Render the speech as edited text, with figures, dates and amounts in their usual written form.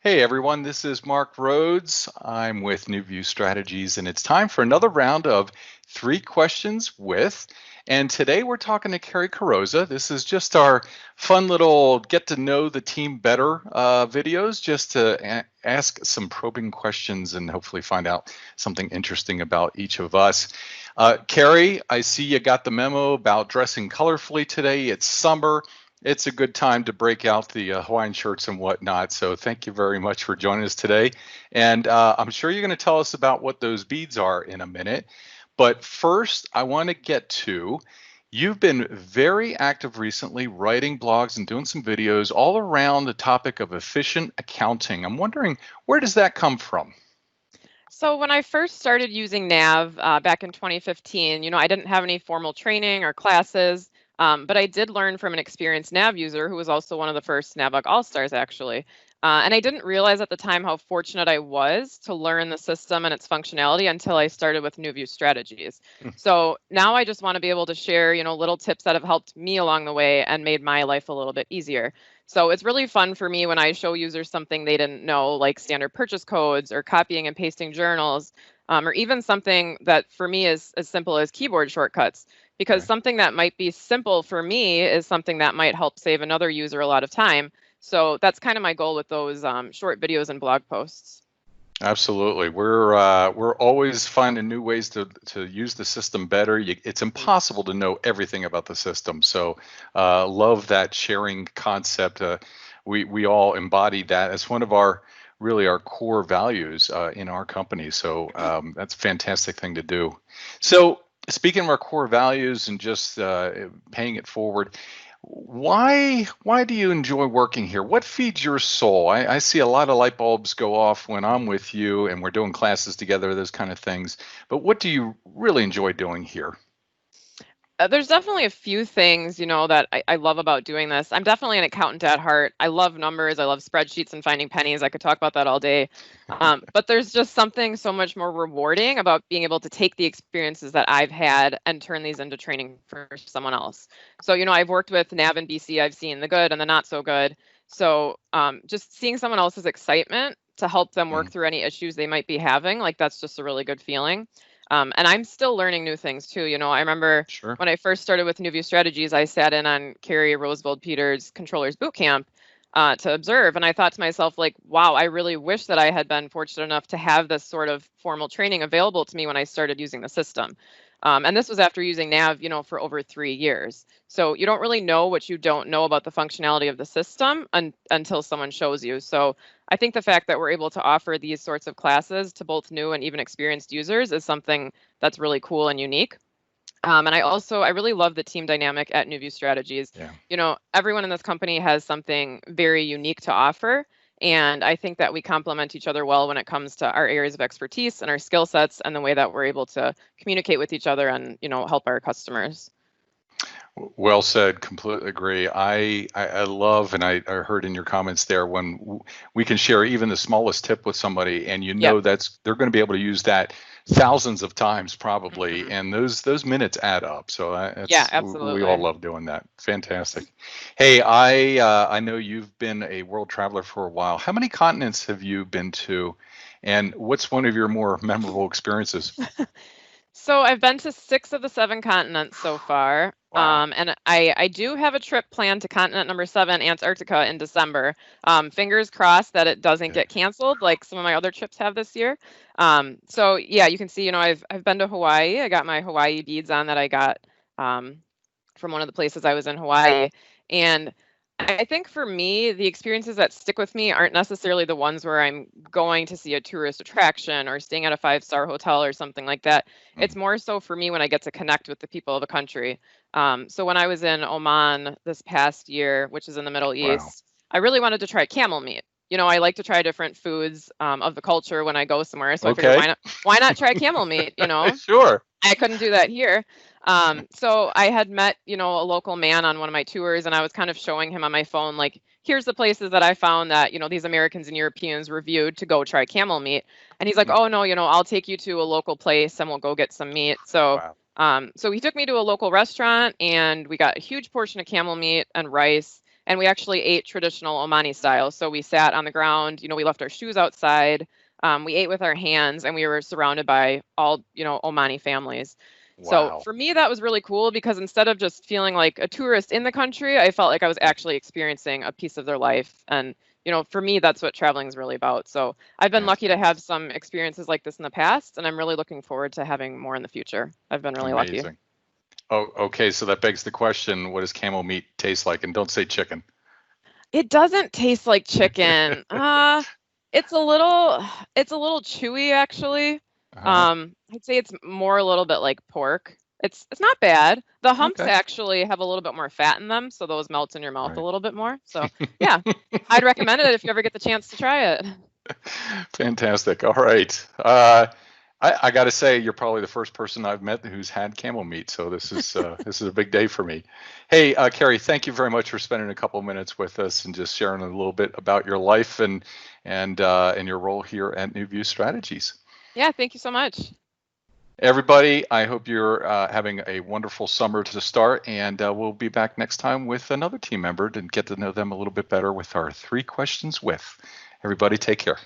Hey everyone, this is Mark Rhodes. I'm with New View Strategies, and it's time for another round of three questions with. And today we're talking to Cari Corozza. This is just our fun little get to know the team better videos, just to ask some probing questions and hopefully find out something interesting about each of us. Cari, I see you got the memo about dressing colorfully today. It's summer. It's a good time to break out the Hawaiian shirts and whatnot. So thank you very much for joining us today. And I'm sure you're going to tell us about what those beads are in a minute. But first, I want to get to, you've been very active recently, writing blogs and doing some videos all around the topic of efficient accounting. I'm wondering, where does that come from? So when I first started using Nav back in 2015, I didn't have any formal training or classes. But I did learn from an experienced Nav user who was also one of the first NavBug All-Stars, actually. And I didn't realize at the time how fortunate I was to learn the system and its functionality until I started with New View Strategies. So now I just want to be able to share, little tips that have helped me along the way and made my life a little bit easier. So it's really fun for me when I show users something they didn't know, like standard purchase codes or copying and pasting journals, or even something that for me is as simple as keyboard shortcuts. Because something that might be simple for me is something that might help save another user a lot of time. So that's kind of my goal with those short videos and blog posts. Absolutely. We're always finding new ways to use the system better. It's impossible to know everything about the system. So love that sharing concept. We all embody that as one of our core values in our company. So that's a fantastic thing to do. So speaking of our core values and just paying it forward, why do you enjoy working here? What feeds your soul? I see a lot of light bulbs go off when I'm with you and we're doing classes together, those kind of things. But what do you really enjoy doing here? There's definitely a few things, that I love about doing this. I'm definitely an accountant at heart. I love numbers. I love spreadsheets and finding pennies. I could talk about that all day. But there's just something so much more rewarding about being able to take the experiences that I've had and turn these into training for someone else. So, I've worked with Nav and BC. I've seen the good and the not so good. So just seeing someone else's excitement to help them work through any issues they might be having, like that's just a really good feeling. And I'm still learning new things too. I remember when I first started with New View Strategies, I sat in on Carrie Roosevelt Peters' Controllers Bootcamp to observe. And I thought to myself, like, wow, I really wish that I had been fortunate enough to have this sort of formal training available to me when I started using the system. And this was after using Nav, for over 3 years. So you don't really know what you don't know about the functionality of the system until someone shows you. So I think the fact that we're able to offer these sorts of classes to both new and even experienced users is something that's really cool and unique. And I really love the team dynamic at New View Strategies. Yeah. Everyone in this company has something very unique to offer. And I think that we complement each other well when it comes to our areas of expertise and our skill sets and the way that we're able to communicate with each other and, help our customers. Well said. Completely agree. I love, and I heard in your comments there, when we can share even the smallest tip with somebody, and they're going to be able to use that thousands of times probably, and those minutes add up. So absolutely. We all love doing that. Fantastic. Hey, I know you've been a world traveler for a while. How many continents have you been to, and what's one of your more memorable experiences? So I've been to 6 of the 7 continents so far. Wow. And I do have a trip planned to continent number 7, Antarctica, in December. Fingers crossed that it doesn't get canceled like some of my other trips have this year. So yeah, you can see, I've been to Hawaii. I got my Hawaii beads on that I got from one of the places I was in Hawaii. And I think for me, the experiences that stick with me aren't necessarily the ones where I'm going to see a tourist attraction or staying at a 5-star hotel or something like that. It's more so for me when I get to connect with the people of the country. So when I was in Oman this past year, which is in the Middle East, I really wanted to try camel meat. I like to try different foods of the culture when I go somewhere. So I figured, why not try camel meat? Sure. I couldn't do that here. So I had met, a local man on one of my tours, and I was kind of showing him on my phone, like, here's the places that I found that, these Americans and Europeans reviewed to go try camel meat. And he's like, oh no, I'll take you to a local place and we'll go get some meat. So, so he took me to a local restaurant and we got a huge portion of camel meat and rice. and we actually ate traditional Omani style. So we sat on the ground, we left our shoes outside. We ate with our hands, and we were surrounded by all, Omani families. So Wow. for me, that was really cool because instead of just feeling like a tourist in the country, I felt like I was actually experiencing a piece of their life. And, for me, that's what traveling is really about. So I've been lucky to Absolutely. have some experiences like this in the past, and I'm really looking forward to having more in the future. I've been really lucky. Amazing. Oh, okay. So that begs the question, what does camel meat taste like? And don't say chicken. It doesn't taste like chicken. It's it's a little chewy actually. Uh-huh. I'd say it's more a little bit like pork. It's not bad. The humps Okay. actually have a little bit more fat in them, so those melt in your mouth a Right. little bit more. So yeah, I'd recommend it if you ever get the chance to try it. Fantastic. All right. I got to say, you're probably the first person I've met who's had camel meat, so this is a big day for me. Hey, Cari, thank you very much for spending a couple minutes with us and just sharing a little bit about your life and your role here at New View Strategies. Yeah, thank you so much. Everybody, I hope you're having a wonderful summer to start, and we'll be back next time with another team member to get to know them a little bit better with our 3 questions with. Everybody, take care.